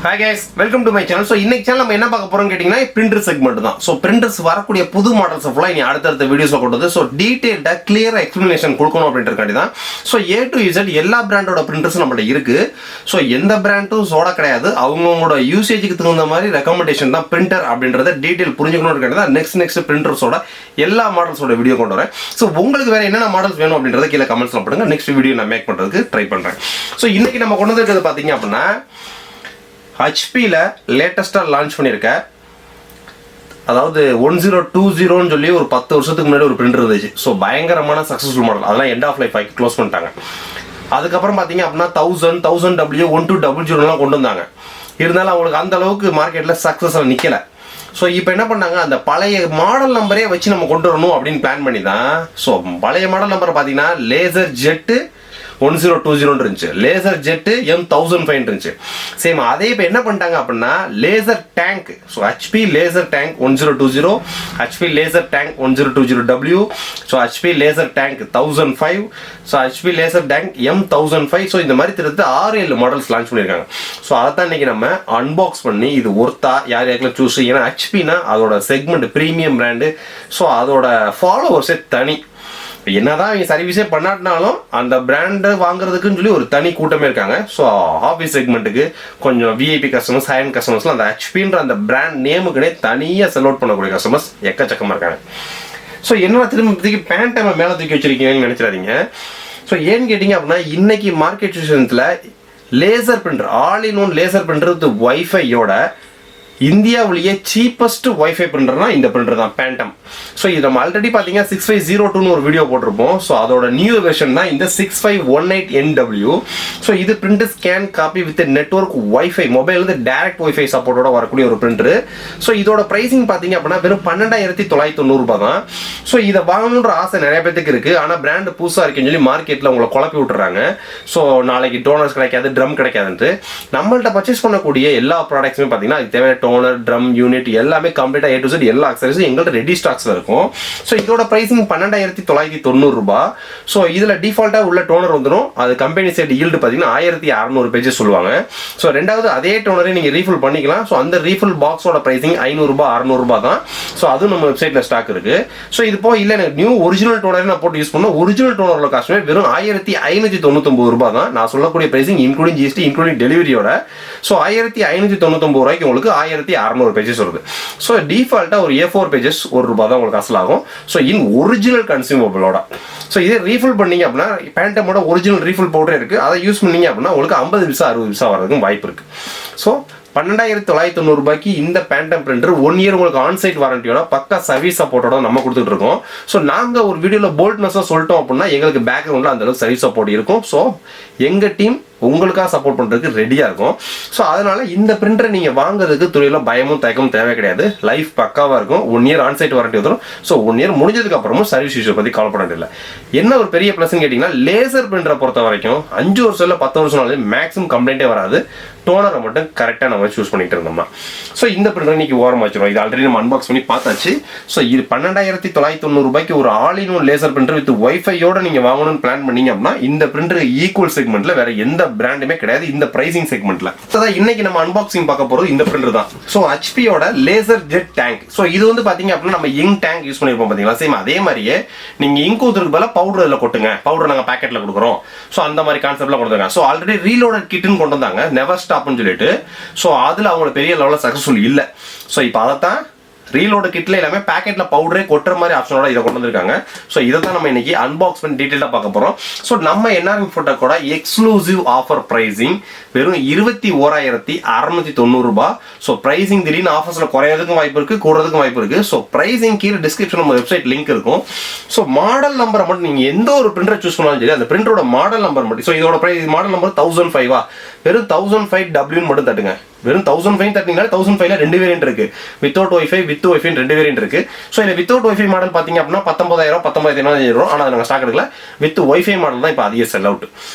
Hi guys, welcome to my channel. So இன்னைக்கு channel நம்ம என்ன பார்க்க போறோம் கேட்டிங்கனா printer segment தான். So printers வரக்கூடிய புது மாடல்ஸ் ஃபுல்லா இனி அடுத்த வீடியோஸ்ல கொண்டு வந்து so detailed clear explanation கொடுக்கணும் அப்படின்றதுக்காண்டி தான். So A to Z எல்லா பிராண்டோட printers நம்மட்ட இருக்கு. So எந்த பிராண்டும் சோட கிடையாது. அவங்களோட யூசேஜ்க்கு தகுந்த மாதிரி ரெக்கமெண்டேஷன் தான் printer அப்படிங்கறத டீடைல் புரிஞ்சுக்கணும்ன்றதுக்காண்டி தான் நெக்ஸ்ட் பிரிண்டர்ஸோட எல்லா மாடல்ஸோட வீடியோ கொண்டு வரேன். So உங்களுக்கு வேற என்னென்ன மாடல்ஸ் வேணும் அப்படிங்கறத கீழ கமெண்ட்ஸ்ல போடுங்க. நெக்ஸ்ட் வீடியோ நான் மேக் பண்றதுக்கு ட்ரை பண்றேன். So இன்னைக்கு நம்ம கொண்டு வந்திருக்கிறது பாத்தீங்க அப்படினா HP ல லேட்டஸ்டா லான்ச் பண்ணிருக்க அதாவது 1020 ன்னு சொல்லி ஒரு 10 வருஷத்துக்கு முன்னாடி ஒரு பிரிண்டர் இருந்துச்சு. சோ பயங்கரமான சக்சஸ்ஃபுல் மாடல். அதெல்லாம் எண்ட் ஆஃப் லைஃப் ஆக்கி க்ளோஸ் பண்ணிட்டாங்க. அதுக்கு அப்புறம் பாத்தீங்க அப்படினா 1000W 1200 எல்லாம் கொண்டு வந்தாங்க. இருந்தாலும் அவங்களுக்கு அந்த அளவுக்கு மார்க்கெட்ல சக்சஸ்ல நிக்கல. சோ இப்போ என்ன பண்ணாங்க அந்த பழைய மாடல் நம்பரே வச்சு நம்ம கொண்டு வரணும் அப்படின்னு பிளான் பண்ணி தான் சோ பழைய மாடல் நம்பர் பாத்தீங்கன்னா லேசர் ஜெட் 1020 இருந்துச்சு, லேசர் ஜெட் M1005 இருந்துச்சு. சேம் அதே இப்போ என்ன பண்ணிட்டாங்க அப்படின்னா laser tank. So HP laser tank 1020, HP laser tank 1020W, so HP laser tank 1005, so HP laser tank M1005. So இந்த மாதிரி திருத்த 6-7 மாடல்ஸ் லான்ச் பண்ணியிருக்காங்க. ஸோ அதை தான் இன்னைக்கு நம்ம அன்பாக்ஸ் பண்ணி இது ஒர்த்தா யார் யாருக்கெல்லாம் சூஸ். ஏன்னா HPனா அதோட செக்மெண்ட் ப்ரீமியம் பிராண்டு. ஸோ அதோட ஃபாலோவர்ஸே தனி. என்னதான் அவங்க சர்வீஸே பண்ணாட்டினாலும் அந்த பிராண்டை வாங்குறதுக்குன்னு சொல்லி ஒரு தனி கூட்டமே இருக்காங்க. ஸோ ஆஃபீஸ் செக்மெண்ட்டுக்கு கொஞ்சம் விஐபி கஸ்டமர்ஸ், ஹை அண்ட் கஸ்டமர்ஸ்லாம் அந்த HPன்ற அந்த பிராண்ட் நேமுக்குனே தனியாக செல் அவுட் பண்ணக்கூடிய கஸ்டமர்ஸ் எக்கச்சக்கமாக இருக்காங்க. ஸோ என்ன திரும்பி பேண்ட்டை மேலே தூக்கி வச்சிருக்கீங்கன்னு நினைச்சிடாதீங்க. ஸோ ஏன்னு கேட்டிங்க அப்படின்னா இன்னைக்கு மார்க்கெட் சிச்சுவேஷன்ஸில் laser printer, all in one laser printer with வைஃபையோட இந்தியாவிலேயே சீப்பஸ்ட் வைஃபை பிரிண்டர்னா இந்த பிரிண்டர் தான், பேண்டம். ஸோ இது நம்ம ஆல்ரெடி பார்த்தீங்கன்னா 6502 ஒரு வீடியோ போட்டிருப்போம். ஸோ அதோட நியூ வெர்ஷன் தான் இந்த 6518NW. ஸோ இது printer scan copy with network wifi, mobile வந்து டைரக்ட் வைஃபை சப்போர்ட்டோட வரக்கூடிய ஒரு பிரிண்டர். ஸோ இதோட பிரைசிங் பார்த்தீங்க அப்படின்னா வெறும் 12990 தான். ஸோ இதை வாங்கணுன்ற ஆசை நிறைய பேருக்கு இருக்கு. ஆனால் பிராண்ட் புதுசாக இருக்குன்னு சொல்லி மார்க்கெட்டில் உங்களை குழப்பி விட்டுறாங்க. ஸோ நாளைக்கு டோனர்ஸ் கிடைக்காது, ட்ரம் கிடைக்காதுன்ட்டு. நம்மள்ட்ட பர்ச்சேஸ் பண்ணக்கூடிய எல்லா ப்ராடக்ட்ஸுமே பார்த்தீங்கன்னா அது தேவையான டோனர், ட்ரம், யூனிட் எல்லாமே கம்ப்ளீட்டா A to Z எல்லா அக்சசரிஸும் எங்கள்ட்ட ரெடி ஸ்டாக்ஸ்ல இருக்கும். ஸோ இதோட பிரைசிங் 12990 ரூபாய். ஸோ இதுல டிஃபால்ட்டா உள்ள டோனர் வந்துடும். அது கம்பெனி சைடு ஈல்டு பார்த்தீங்கன்னா 1600 பேஜஸ் சொல்லுவாங்க. ஸோ ரெண்டாவது அதே டோனரை நீங்க ரீஃபில் பண்ணிக்கலாம். ஸோ அந்த ரீஃபில் பாக்ஸோட பிரைசிங் 500 ரூபாய் 600 ரூபாய் தான். ஸோ அதுவும் நம்ம வெப்சைட்ல ஸ்டாக் இருக்கு. ஸோ இது போக இல்லை எனக்கு நியூ ஒரிஜினல் டோனரை நான் போட்டு யூஸ் பண்ணோம். ஒரிஜினல் டோனரோட காஸ்ட்மே வெறும் 1599 ரூபாய் தான். நான் சொல்லக்கூடிய பிரைசிங் இன்க்ளூடிங் ஜிஎஸ்டி இன்க்ளூடிங் டெலிவரியோட. ஸோ 1599 ரூபாய்க்கு உங்களுக்கு 1600 பேஜஸ் வருது. ஸோ டிஃபால்ட்டா ஒரு A4 பேஜஸ் ₹1 தான் உங்களுக்கு அசல் ஆகும். ஸோ இன் ஒரிஜினல் கன்சியூமபிளோட. ஸோ இதே ரீஃபில் பண்ணீங்க அப்படின்னா பேண்டமோட ஒரிஜினல் ரீஃபில் பவுடர் இருக்கு. அதை யூஸ் பண்ணீங்க அப்படின்னா உங்களுக்கு 50 பைசா 60 பைசா வரதுக்கும் வாய்ப்பு இருக்கு. ஸோ 12990 ரூபாய்க்கு இந்த பேண்டம் பிரிண்டர் 1 இயர் உங்களுக்கு ஆன்சைட் வாரண்டியோட பக்கா சர்வீஸ் சப்போர்ட்டோட நம்ம கொடுத்துட்டு இருக்கோம். ஸோ நாங்க ஒரு வீடியோல போல்ட்னஸா சொல்லிட்டோம் அப்படின்னா எங்களுக்கு பேக்ரவுண்ட்ல அந்த அளவுக்கு சர்வீஸ் சப்போர்ட் இருக்கும். ஸோ எங்க டீம் உங்களுக்காக சப்போர்ட் பண்றதுக்கு ரெடியா இருக்கும். ஸோ அதனால இந்த பிரிண்டரை நீங்க வாங்குறதுக்கு துறையில பயமும் தயக்கமும் தேவை கிடையாது. லைஃப் பக்காவா இருக்கும். 1 இயர் ஆன்சைட் வாரண்டி வரும். ஸோ 1 இயர் முடிஞ்சதுக்கு அப்புறமும் சர்வீஸ் இஷ்யூ பத்தி கவலைப்பட வேண்டியதில்லை. என்ன ஒரு பெரிய பிளஸ் கேட்டீங்கன்னா லேசர் பிரிண்டரை பொறுத்த வரைக்கும் 5 வருஷம் இல்ல 10 வருஷம் மேக்ஸிமம் கம்ப்ளைண்டே வராது. டோனரை மட்டும் கரெக்டா நம்ம சூஸ் பண்ணிட்டு இருந்தோம்னா. ஸோ இந்த பிரிண்டர் இன்னைக்கு ஓரம் வச்சிரும். இது ஆல்ரெடி நம்ம அன்பாக்ஸ் பண்ணி பார்த்தாச்சு. ஸோ இது 12990 ரூபாய்க்கு ஒரு all in one laser printer with வைஃபையோட நீங்க வாங்கணும்னு பிளான் பண்ணீங்க அப்படின்னா இந்த பிரிண்டர் ஈக்குவல் செக்மெண்ட்ல வேற எந்த பிராண்டுமே கிடையாது இந்த பிரைசிங் செக்மெண்ட்ல. அதான் இன்னைக்கு நம்ம அன்பாக்சிங் பார்க்க போறது இந்த பிரிண்டர் தான். ஸோ HPயோட லேசர் ஜெட் டேங்க். ஸோ இது வந்து பாத்தீங்க அப்படின்னா நம்ம இங்க் டேங்க் யூஸ் பண்ணிருப்போம் பாத்தீங்களா. சேம் அதே மாதிரியே நீங்க இங்க் ஊத்துறதுக்கு பதிலா பவுடர் இதுல கொட்டுங்க. பவுடர் நாங்க பாக்கெட்ல கொடுக்குறோம். ஸோ அந்த மாதிரி கான்செப்ட்ல கொடுத்துருக்காங்க. ஸோ ஆல்ரெடி ரீலோடட் கிட்னு கொண்டு வந்தாங்க, நெவர் ஸ்டாப்னு சொல்லிட்டு. ஸோ அதுல அவங்களுக்கு பெரிய லெவல்ல சக்சஸ்ஃபுல் இல்ல. ஸோ இப்போ அதைத்தான் ரீலோட கிட்ல எல்லாமே பேக்கெட்ல பவுடரே கொட்டுற மாதிரி ஆப்ஷனோட இதை கொண்டு வந்திருக்காங்க. ஸோ இதை தான் நம்ம இன்னைக்கு அன்பாக்ஸ் பண்ணி டீடைலா பார்க்க போறோம். ஸோ நம்ம NRM போட்டோ கூட எக்ஸ்க்ளூசிவ் ஆஃபர் பிரைசிங் வெறும் 21690 ரூபாய். ஸோ பிரைசிங் திடீர்னு ஆஃபர்ஸ்ல குறையறதுக்கும் வாய்ப்பு இருக்கு, கூடுறதுக்கும் வாய்ப்பு இருக்கு. ஸோ பிரைசிங் கீழே டிஸ்கிரிப்ஷன் நம்ம வெப்சைட் லிங்க் இருக்கும். ஸோ மாடல் நம்பரை மட்டும் நீங்க எந்த ஒரு பிரிண்டரை சூஸ் பண்ணாலும் சரி அந்த பிரிண்டரோட மாடல் நம்பர் மட்டும். ஸோ இதோட பிரைஸ் மாடல் நம்பர் 1005 வெறும் 1005W மட்டும் தட்டுங்க. வெறும் 1005 தட்டினீங்கன்னா 1005ல 2 வேரியன்ட் இருக்கு. Without wifi with wifi 2 variant இருக்கு. ஸோ இந்த வித்தவுட் வைஃபை மாடல் பாத்தீங்க அப்படின்னா 19000 19500. ஆனா நாங்க ஸ்டாக் எடுக்கல. வித் வைஃபை மாடல் தான் இப்போ அதிக செல் அவுட்.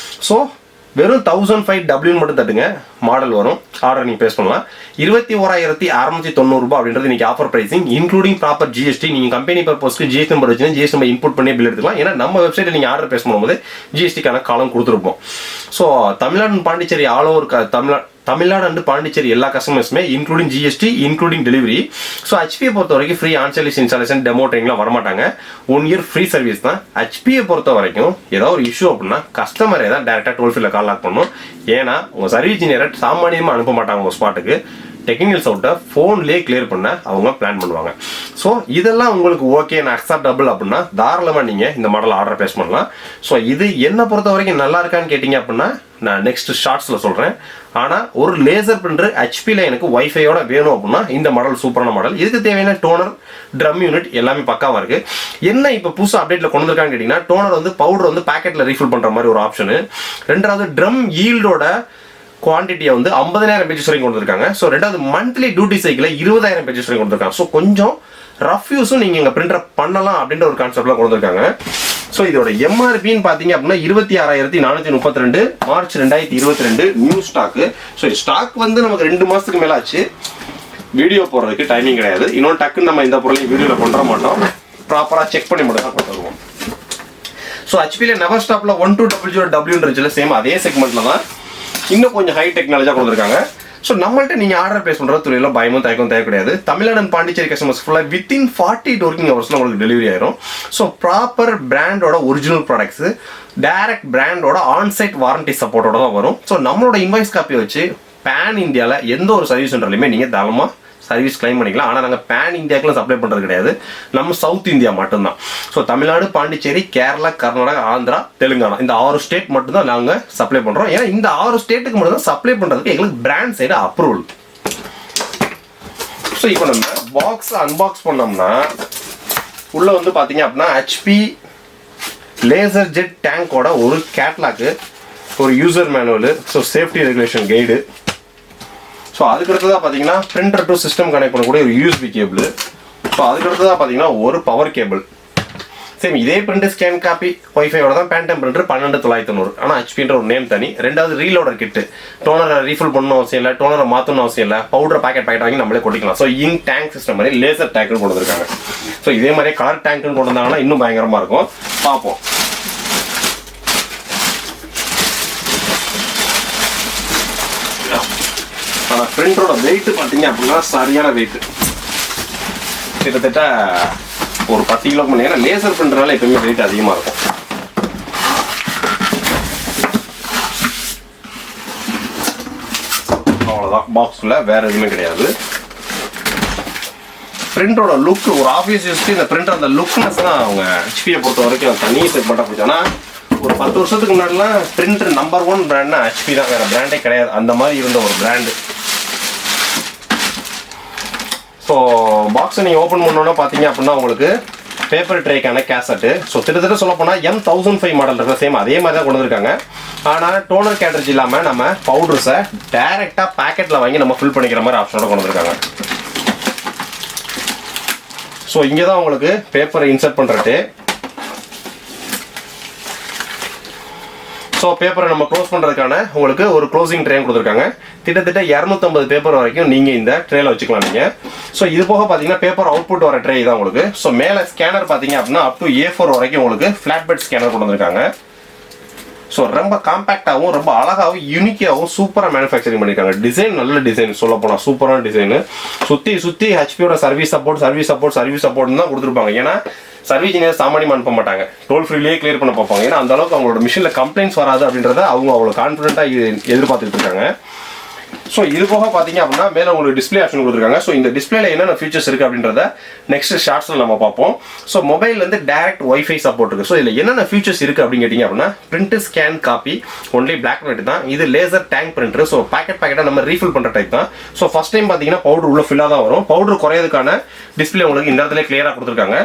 ஸோ வெறும் 1005W மட்டும் தட்டுங்க, மாடல் வரும். ஆர்டர் நீங்க பேஸ் பண்ணலாம். 21690 ரூபாய் அப்படின்றது இன்னைக்கு offer pricing including proper GST. நீங்க கம்பெனி பர்பஸ்க்கு ஜிஎஸ்டி நம்பர் வச்சு ஜிஎஸ்டி நம்பர் இன்புட் பண்ணி பில் எடுத்துக்கலாம். ஏன்னா நம்ம வெப்சைட்ல நீங்க ஆர்டர் பேஸ் பண்ணும்போது ஜிஎஸ்டிக்கான காலம் கொடுத்துருப்போம். So Tamil Nadu Pondicherry all over Tamil Nadu and Pondicherry எல்லா கஸ்டமர்ஸுமே including GST including delivery. So ஹெச்பியை பொறுத்த வரைக்கும் ஃப்ரீ ஆன்சர்லிஸ் இன்ஸ்டாலேஷன் டெமோ ட்ரெயின்லாம் வரமாட்டாங்க. 1 இயர் ஃப்ரீ சர்வீஸ் தான். ஹெச்பியை பொறுத்த வரைக்கும் ஏதாவது ஒரு இஷ்யூ அப்படின்னா கஸ்டமரே தான் டேரெக்டாக டோல் ஃப்ரீல கால் லாக் பண்ணணும். ஏன்னா உங்கள் சர்வீஸ் இன்ஜினியரை சாமானியமாக அனுப்ப மாட்டாங்க உங்கள் ஸ்பாட்டுக்கு. டெக்னிக்கல் சவுட்டை ஃபோன்லேயே கிளியர் பண்ண அவங்க பிளான் பண்ணுவாங்க. ஸோ இதெல்லாம் உங்களுக்கு ஓகே நான் அக்செப்டபிள் அப்படின்னா தாராளமாக நீங்கள் இந்த மாடல் ஆர்டர் பிளேஸ் பண்ணலாம். ஸோ இது என்ன பொறுத்த வரைக்கும் நல்லா இருக்கான்னு கேட்டிங்க அப்படின்னா நான் நெக்ஸ்ட் ஷார்ட்ஸில் சொல்கிறேன். ஆனால் ஒரு லேசர் பிரிண்டர் ஹெச்பியில் எனக்கு வைஃபையோட வேணும் அப்படின்னா இந்த மாடல் சூப்பரான மாடல். இதுக்கு தேவையான டோனர் ட்ரம் யூனிட் எல்லாமே பக்காவாக இருக்குது. என்ன இப்போ புதுசாக அப்டேட்டில் கொண்டு வந்திருக்கான்னு கேட்டிங்கன்னா டோனர் வந்து பவுடர் வந்து பேக்கெட்டில் ரீஃபில் பண்ணுற மாதிரி ஒரு ஆப்ஷனு. ரெண்டாவது ட்ரம் ஈல்டோட குவான்டிட்டியை வந்து 50,000 பேஜஸ் வரைக்கும் கொடுத்துருக்காங்க. ஸோ ரெண்டாவது மந்த்லி டியூட்டி சைக்கிளை 20,000 பேஜஸ் வரைக்கும் கொடுத்துருக்காங்க. ஸோ கொஞ்சம் ரஃப் யூஸும் நீங்கள் எங்கள் பிரிண்டரை பண்ணலாம் அப்படின்ற ஒரு கான்செப்ட்லாம் கொடுத்துருக்காங்க. ஸோ இதோட எம்ஆர்பின்னு பார்த்தீங்க அப்படின்னா 26,432 March 2022 new stock. So stock வந்து நமக்கு 2 மாதத்துக்கு மேலே ஆச்சு. வீடியோ போடுறதுக்கு டைமிங் கிடையாது. இன்னொன்று டக்குன்னு நம்ம இந்த பொருளையும் வீடியோவில் கொண்டு வர மாட்டோம். ப்ராப்பராக செக் பண்ணி மட்டும் தான் கொண்டு வருவோம். ஸோ ஹெச்பியில் நெவர் ஸ்டாப்பில் 1200W சேம் அதே செக்மெண்ட்டில் தான் இன்னும் கொஞ்சம் ஹை டெக்னாலஜியாக கொடுத்துருக்காங்க. ஸோ நம்மள்ட்ட நீங்கள் ஆர்டர் பிளேஸ் பண்ணுறது துறையில் பயமும் தயக்கம் தேவை கிடையாது. தமிழ்நாடு அண்ட் பாண்டிச்சேரி கஸ்டமர்ஸ் ஃபுல்லாக வித்தின் 48 ஒர்க்கிங் ஹவர்ஸில் உங்களுக்கு டெலிவரி ஆயிரும். ஸோ ப்ராப்பர் பிராண்டோட ஒரிஜினல் ப்ராடக்ட்ஸு டைரக்ட் பிராண்டோட ஆன்சைட் வாரண்டி சப்போர்ட்டோட தான் வரும். ஸோ நம்மளோட இன்வாய்ஸ் காப்பியை வச்சு பேன் இந்தியாவில் எந்த ஒரு சர்வீஸ் சென்டர்லையுமே நீங்கள் தாராளமாக சர்வீஸ் கிளைம் பண்ணிக்கலாம். ஆனால் நாங்கள் பேன் இந்தியாவுக்குலாம் சப்ளை பண்ணுறது கிடையாது. நம்ம சவுத் இந்தியா மட்டும்தான். ஸோ தமிழ்நாடு பாண்டிச்சேரி கேரளா கர்நாடகா ஆந்திரா தெலுங்கானா இந்த 6 ஸ்டேட் மட்டும்தான் நாங்கள் சப்ளை பண்ணுறோம். ஏன்னா இந்த 6 ஸ்டேட்டுக்கு மட்டும் தான் சப்ளை பண்ணுறதுக்கு எங்களுக்கு பிராண்ட் சைடு அப்ரூவல். ஸோ இப்போ நம்ம பாக்ஸ் அன்பாக்ஸ் பண்ணோம்னா உள்ளே வந்து பார்த்தீங்க அப்படின்னா ஹெச்பி லேசர் ஜெட் டேங்கோட ஒரு கேட்லாக்கு, ஒரு user manual, so safety regulation guide. So அதுக்கடுத்ததாக பார்த்தீங்கன்னா பிரிண்டர் டு சிஸ்டம் கனெக்ட் பண்ணக்கூடிய ஒரு யூஎஸ்பி கேபிள். ஸோ அதுக்கடுத்ததாக பார்த்தீங்கன்னா ஒரு பவர் கேபிள். சேம் இதே பிரிண்டர் ஸ்கேன் காப்பி வைஃபையோட தான் பேண்டம் பிரிண்டர் 12990. ஆனால் ஹெச்பின்ற ஒரு நேம் தனி. ரெண்டாவது ரீலோடர் கிட்டு. டோனரை ரீஃபில் பண்ணணும் அவசியம் இல்லை, டோனரை மாற்றணும் அவசியம் இல்லை, பவுடர் பேக்கெட் வாங்கி நம்மளே கொட்டிக்கலாம். ஸோ இங்க் டேங்க் சிஸ்டம் மாதிரி லேசர் டேங்க்னு கொண்டு வந்திருக்காங்க. ஸோ இதே மாதிரியே கலர் டேங்க்னு கொண்டு வந்தாங்கன்னா இன்னும் பயங்கரமாக இருக்கும். பார்ப்போம். ஆனால் பிரிண்டரோட வெயிட் பார்த்தீங்க அப்படின்னா சரியான வெயிட். கிட்டத்தட்ட ஒரு 10 கிலோ பண்ணி. ஏன்னா லேசர் பிரிண்டர்னால எப்பவுமே வெயிட் அதிகமாக இருக்கும். அவ்வளோதான். பாக்ஸில் வேற எதுவுமே கிடையாது. பிரிண்டரோட லுக் ஒரு ஆஃபீஸ் யூஸ்க்கு இந்த பிரிண்டர் அந்த லுக்னஸ் தான் அவங்க ஹெச்பியை பொறுத்த வரைக்கும் தனி செக்மெண்ட்டாக பிடிச்சா. ஆனால் ஒரு 10 வருஷத்துக்கு முன்னாடிலாம் பிரிண்டர் நம்பர் 1 பிராண்ட்னா ஹெச்பி தான், வேற பிராண்டே கிடையாது. அந்த மாதிரி இருந்த ஒரு பிராண்டு. ஸோ பாக்ஸை நீங்கள் ஓப்பன் பண்ணோன்னா பார்த்தீங்க அப்படின்னா உங்களுக்கு பேப்பர் ட்ரேக்கான கேசட்டு. ஸோ கிட்டத்தட்ட சொல்ல போனால் M1005 மாடல் இருக்கிற சேம் அதே மாதிரி தான் கொண்டு வந்திருக்காங்க. ஆனால் டோனர் கேட்ரேஜ் இல்லாமல் நம்ம பவுடர்ஸை டைரெக்டாக பேக்கெட்டில் வாங்கி நம்ம ஃபில் பண்ணிக்கிற மாதிரி ஆப்ஷனோட கொண்டு வந்திருக்காங்க. ஸோ இங்கே தான் உங்களுக்கு பேப்பரை இன்சர்ட் பண்ணுறது. ஸோ பேப்பரை நம்ம க்ளோஸ் பண்ணுறதுக்கான உங்களுக்கு ஒரு க்ளோசிங் ட்ரே கொடுத்துருக்காங்க. கிட்டத்தட்ட 250 பேப்பர் வரைக்கும் நீங்கள் இந்த ட்ரேல வச்சுக்கலாம் நீங்கள். ஸோ இது போக பார்த்தீங்கன்னா பேப்பர் அவுட்புட் வர ட்ரே தான் உங்களுக்கு. ஸோ மேலே ஸ்கேனர் பார்த்தீங்க அப்படின்னா அப் டு A4 வரைக்கும் உங்களுக்கு ஃப்ளாட் பெட் ஸ்கேனர் கொண்டு வந்திருக்காங்க. ஸோ ரொம்ப காம்பேக்டாகவும் ரொம்ப அழகாகவும் யூனிக்காகவும் சூப்பராக மேனுஃபேக்சரிங் பண்ணியிருக்காங்க. டிசைன் நல்ல டிசைன், சொல்ல போனால் சூப்பரான டிசைனு. சுற்றி ஹெச்பியோட சர்வீஸ் சப்போர்ட் தான் கொடுத்துருப்பாங்க. ஏன்னா சர்வீஸ் இன்ஜினியர் சாமானியமாக அனுப்ப மாட்டாங்க, டோல் ஃப்ரீலேயே கிளியர் பண்ண பார்ப்பாங்க. ஏன்னா அந்த அளவுக்கு அவங்களோட மிஷினில் கம்ப்ளைண்ட்ஸ் வராது அப்படின்றத அவங்க அவ்வளோ கான்ஃபிடென்ட்டாக எதிர்பார்த்துட்டு இருக்காங்க. ஸோ இது போக பார்த்தீங்க அப்படின்னா மேலே உங்களுக்கு டிஸ்பிளே ஆப்ஷன் கொடுத்துருக்காங்க. ஸோ இந்த டிஸ்பிளேல என்னென்ன ஃபீச்சர்ஸ் இருக்குது அப்படின்றத நெக்ஸ்ட் ஷார்ட்ஸில் நம்ம பார்ப்போம். ஸோ மொபைல்லேருந்து டேரக்ட் வைஃபை சப்போர்ட் இருக்குது. ஸோ இதில் என்னென்ன ஃபீச்சர்ஸ் இருக்குது அப்படின்னு கேட்டிங்க அப்படின்னா print scan copy only black and white தான். இது லேசர் டேங்க் பிரிண்டர். ஸோ பேக்கெட்டாக நம்ம ரீஃபில் பண்ணுற டைப் தான். ஸோ ஃபஸ்ட் டைம் பார்த்தீங்கன்னா பவுடர் உள்ள ஃபில்லாக தான் வரும். பவுடர் குறையதுக்கான டிஸ்பிளே உங்களுக்கு இந்த இடத்துல கிளியராக கொடுத்துருக்காங்க.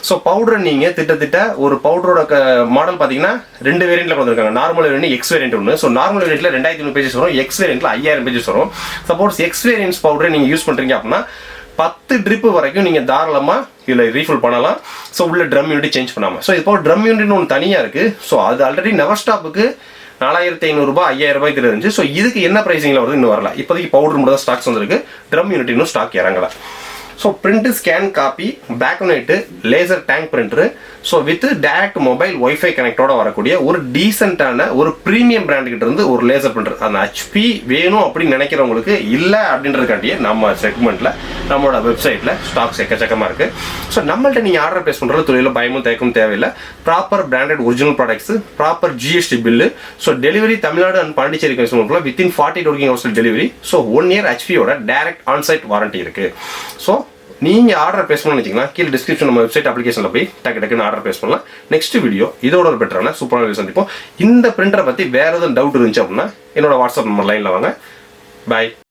ஸோ பவுடர் நீங்கள் திட்டத்திட்ட ஒரு பவுடரோட மாடல் பார்த்தீங்கன்னா 2 வேரியண்ட்டில் கொடுத்துருக்காங்க. நார்மல் வேரியண்ட், எக்ஸ் வேரியண்ட் ஒன்று. ஸோ நார்மல் வேரியண்ட்டில் 2300 பேஜஸ் வரும், எக்ஸ் வேரியண்ட்டில் 5000 பேஜஸ் வரும். சப்போஸ் எக்ஸ் வேரியன்ஸ் பவுடரை நீங்கள் யூஸ் பண்ணுறீங்க அப்படின்னா 10 ட்ரிப் வரைக்கும் நீங்கள் தாராளமாக இதில் ரீஃபில் பண்ணலாம். ஸோ உள்ள ட்ரம் யூனிட் சேஞ்ச் பண்ணாமல். ஸோ இப்போ ட்ரம் யூனிட்னு ஒன்று தனியாக இருக்குது. ஸோ அது ஆல்ரெடி நெவர் ஸ்டாப்புக்கு 4500 ரூபாய் 5000 ரூபாய்க்கு இருந்துச்சு. ஸோ இதுக்கு என்ன ப்ரைஸிங்கில் வருது இன்னும் வரல. இப்போதைக்கு பவுடர் மட்டும் தான் ஸ்டாக்ஸ் வந்துருக்கு, ட்ரம் யூனிட் இன்னும் ஸ்டாக் இறங்கலை. ஸோ பிரிண்ட் ஸ்கேன் காப்பி பேக் நைட்டு laser tank printer. So with direct mobile wifi கனெக்டோட வரக்கூடிய ஒரு டீசென்டான ஒரு ப்ரீமியம் பிராண்ட் கிட்ட இருந்து ஒரு லேசர் பிரிண்டர். அந்த ஹெச்பி வேணும் அப்படின்னு நினைக்கிறவங்களுக்கு இல்லை அப்படின்றதுக்காண்டியே நம்ம செக்மெண்ட்ல நம்மளோட வெப்சைட்ல ஸ்டாக்ஸ் எக்கச்சக்கமா இருக்கு. ஸோ நம்மள்ட்ட நீங்க ஆர்டர் பிளேஸ் பண்றது தொழில பயமும் தயக்கும் தேவையில்லை. Proper branded original products, proper GST bill. So delivery Tamil Nadu and Pondicherry consumer within 48 working hours delivery. So 1 year ஹெச்பியோட டைரக்ட் ஆன்சைட் வாரண்டி இருக்கு. ஸோ நீங்க ஆர்டர் பிளேஸ் பண்ண நினைச்சீங்கன்னா கீழே டிஸ்கிரிப்ஷன் நம்ம வெப்சைட் அப்ளிகேஷன்ல போய் டக்குன்னு ஆர்டர் பிளேஸ் பண்ணலாம். நெக்ஸ்ட் வீடியோ இதோட ஒரு பெட்டரான சூப்பரான வீடியோ சந்திப்போம். இந்த பிரிண்டரை பத்தி வேற எதுவும் டவுட் இருந்துச்சு அப்படின்னா என்னோட வாட்ஸ்அப் நம்பர் லைன்ல வாங்க. பாய்.